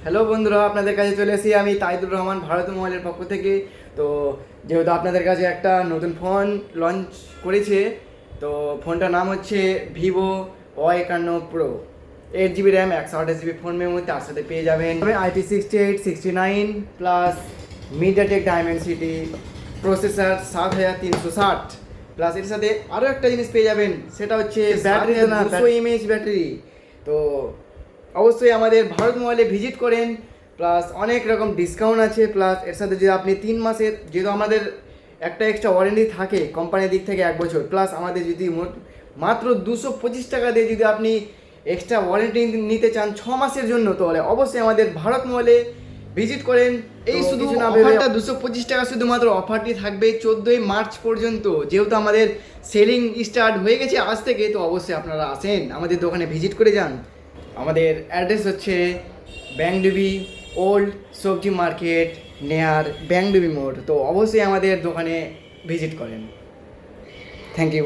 Hello বন্ধুরা, আপনাদের কাছে চলে এসেছি আমি তাইদুর রহমান ভারত মোবাইলের পক্ষ থেকে। তো যেহেতু আপনাদের কাছে একটা নতুন ফোন লঞ্চ করেছে, তো ফোনটার নাম হচ্ছে Vivo Y51 pro. 8 GB RAM, 128 GB phone memory, তার সাথে পেয়ে যাবেন IP68 69 plus MediaTek Dimensity processor 7360 plus এর সাথে আরও একটা জিনিস পেয়ে যাবেন, সেটা হচ্ছে ব্যাটারি, 200 mAh ব্যাটারি। তো অবশ্যই আমাদের ভারত মোবাইলে ভিজিট করেন, প্লাস অনেক রকম ডিসকাউন্ট আছে। প্লাস এর সাথে যদি আপনি 3 মাসের, যেহেতু আমাদের একটা এক্সট্রা ওয়ারেন্টি থাকে কোম্পানির দিক থেকে 1 বছর, প্লাস আমাদের যদি মাত্র 225 টাকা দিয়ে যদি আপনি এক্সট্রা ওয়ারেন্টি নিতে চান 6 মাসের জন্য, তাহলে অবশ্যই আমাদের ভারত মোবাইলে ভিজিট করেন। এই শুধু না অফারটা 225 টাকা, শুধুমাত্র অফারটি থাকবে 14ই মার্চ পর্যন্ত। যেহেতু আমাদের সেলিং স্টার্ট হয়ে গেছে আজ থেকে, তো অবশ্যই আপনারা আসেন, আমাদের দোকানে ভিজিট করে যান। আমাদের অ্যাড্রেস হচ্ছে ব্যাংডুবি ওল্ড সবজি মার্কেট নেয়ার ব্যাংডুবি মোড়। তো অবশ্যই আমাদের দোকানে ভিজিট করেন। Thank you.